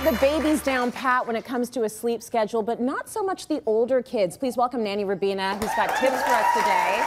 the babies down pat when it comes to a sleep schedule, but not so much the older kids. Please welcome Nanny Robina, who's got tips for us today.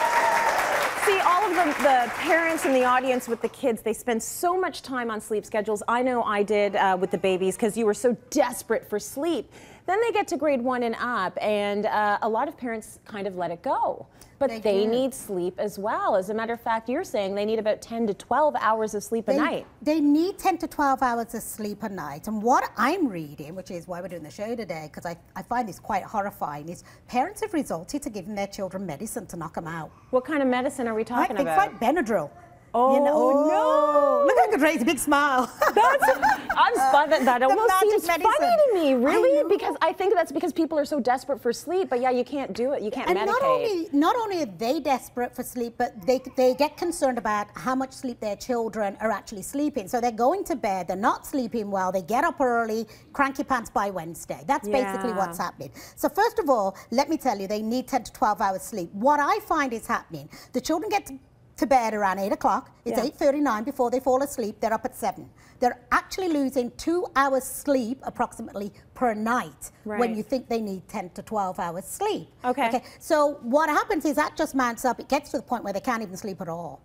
See, all of the parents in the audience with the kids, they spend so much time on sleep schedules. I know I did with the babies because you were so desperate for sleep. Then they get to grade 1 and up, and a lot of parents kind of let it go. But they need sleep as well. As a matter of fact, you're saying they need about 10 to 12 hours of sleep a night. They need 10 to 12 hours of sleep a night. And what I'm reading, which is why we're doing the show today, because I find this quite horrifying, is parents have resorted to giving their children medicine to knock them out. What kind of medicine are we talking about? Things like Benadryl. Oh, you know, no! Look at Grace, a big smile. I'm spun that almost seems funny to me, really, because I think that's because people are so desperate for sleep. But yeah, you can't do it. You can't medicate. Not only are they desperate for sleep, but they get concerned about how much sleep their children are actually sleeping. So they're going to bed, they're not sleeping well, they get up early, cranky pants by Wednesday. That's basically what's happening. So first of all, let me tell you, they need 10 to 12 hours sleep. What I find is happening, the children get to bed around 8 o'clock. It's 8:39 before they fall asleep. They're up at 7. They're actually losing 2 hours sleep approximately per night when you think they need 10 to 12 hours sleep. Okay. So what happens is that just mounts up. It gets to the point where they can't even sleep at all.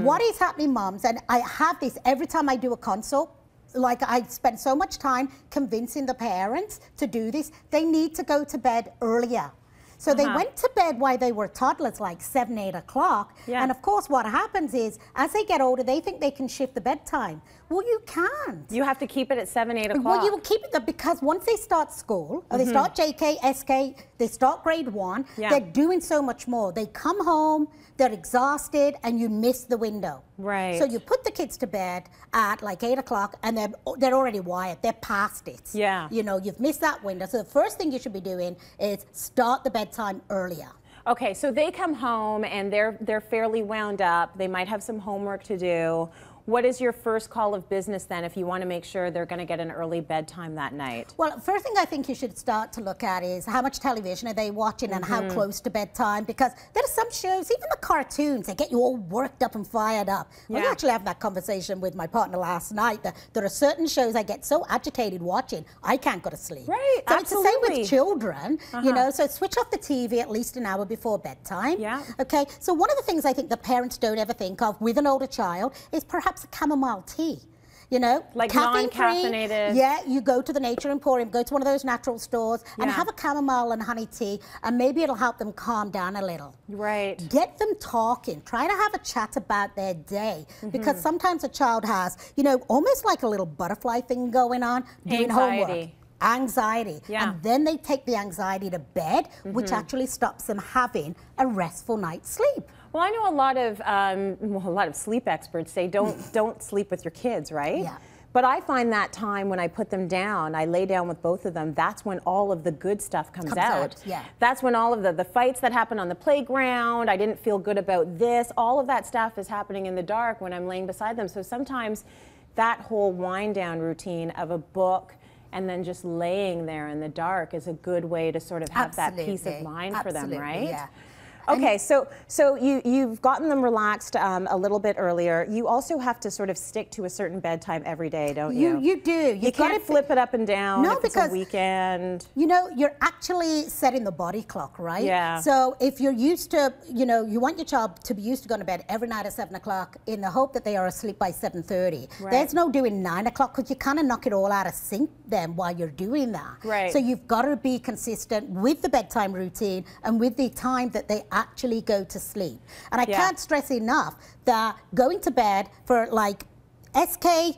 What is happening, moms, and I have this every time I do a consult, like I spend so much time convincing the parents to do this, they need to go to bed earlier. So they went to bed while they were toddlers, like 7, 8 o'clock. And of course, what happens is, as they get older, they think they can shift the bedtime. Well, you can't. You have to keep it at 7, 8 o'clock. Well, you will keep it there because once they start school, or they start JK, SK, they start grade 1, they're doing so much more. They come home, they're exhausted, and you miss the window. So you put the kids to bed at like 8 o'clock, and they're already wired. They're past it. You know, you've missed that window. So the first thing you should be doing is start the bedtime earlier. Okay, so they come home and they're fairly wound up. They might have some homework to do. What is your first call of business then if you want to make sure they're going to get an early bedtime that night? Well, first thing I think you should start to look at is how much television are they watching and how close to bedtime, because there are some shows, even the cartoons, they get you all worked up and fired up. I was actually having that conversation with my partner last night, that there are certain shows I get so agitated watching, I can't go to sleep. So it's the same with children, you know, so switch off the TV at least an hour before bedtime. Okay, so one of the things I think the parents don't ever think of with an older child is perhaps a chamomile tea. You know, like non-caffeinated. Yeah, you go to the Nature Emporium, go to one of those natural stores and have a chamomile and honey tea, and maybe it'll help them calm down a little. Get them talking. Try to have a chat about their day, because sometimes a child has, you know, almost like a little butterfly thing going on, doing homework. Anxiety. And then they take the anxiety to bed, which actually stops them having a restful night's sleep. Well, I know a lot of sleep experts say don't sleep with your kids, right? But I find that time when I put them down, I lay down with both of them, that's when all of the good stuff comes out. That's when all of the fights that happen on the playground, I didn't feel good about this, all of that stuff is happening in the dark when I'm laying beside them. So sometimes that whole wind down routine of a book and then just laying there in the dark is a good way to sort of have that peace of mind for them, right? Okay, so you've gotten them relaxed a little bit earlier. You also have to sort of stick to a certain bedtime every day, don't you? You do. You can't flip it up and down if it's a weekend. You know, you're actually setting the body clock, right? So if you're used to, you know, you want your child to be used to going to bed every night at 7 o'clock in the hope that they are asleep by 7:30. There's no doing 9 o'clock, because you kind of knock it all out of sync then while you're doing that. So you've got to be consistent with the bedtime routine and with the time that they actually go to sleep. And I can't stress enough that going to bed for like JK,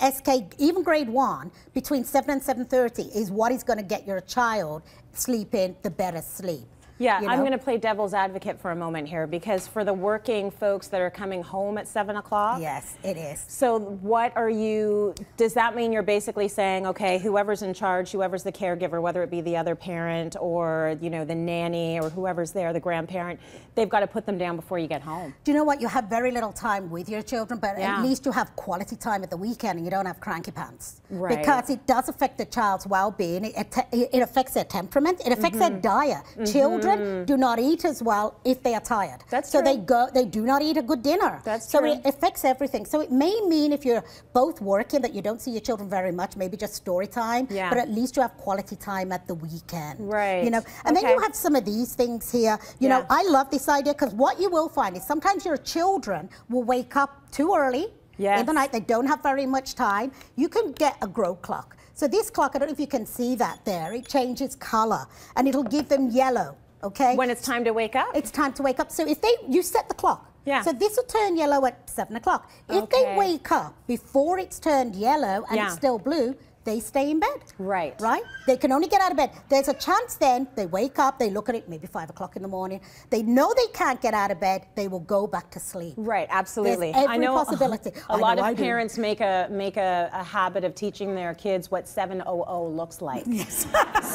SK, even grade 1, between 7 and 7:30 is what is going to get your child sleeping the better sleep. Yeah, I'm going to play devil's advocate for a moment here, because for the working folks that are coming home at 7 o'clock. Yes, it is. So what are you, does that mean you're basically saying, okay, whoever's in charge, whoever's the caregiver, whether it be the other parent or, you know, the nanny or whoever's there, the grandparent, they've got to put them down before you get home? Do you know what? You have very little time with your children, but at least you have quality time at the weekend and you don't have cranky pants. Because it does affect the child's well-being. It affects their temperament. It affects their diet. Children children do not eat as well if they are tired. That's so true. they do not eat a good dinner. That's so true. it affects everything. So it may mean if you're both working that you don't see your children very much, maybe just story time, but at least you have quality time at the weekend. Right. You know, and then you have some of these things here. You know, I love this idea because what you will find is sometimes your children will wake up too early in the night. They don't have very much time. You can get a grow clock. So this clock, I don't know if you can see that there, it changes color and it'll give them yellow, okay? When it's time to wake up? It's time to wake up. So if you set the clock. Yeah. So this will turn yellow at 7 o'clock. If they wake up before it's turned yellow and it's still blue, they stay in bed. Right. Right? They can only get out of bed. There's a chance then they wake up, they look at it, maybe 5 o'clock in the morning. They know they can't get out of bed. They will go back to sleep. Right, absolutely. There's every I know possibility. A lot of parents make a habit of teaching their kids what 700 looks like. Yes.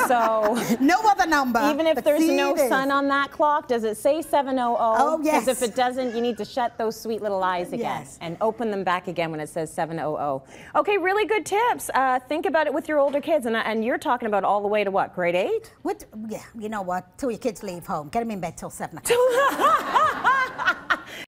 So no other number. Even if there's no sun on that clock, does it say 700? Oh, yes. Because if it doesn't, you need to shut those sweet little eyes again and open them back again when it says 700. Okay, really good tips. Think about it with your older kids, and you're talking about all the way to what, grade 8? Yeah, you know what? Till your kids leave home. Get them in bed till 7 o'clock.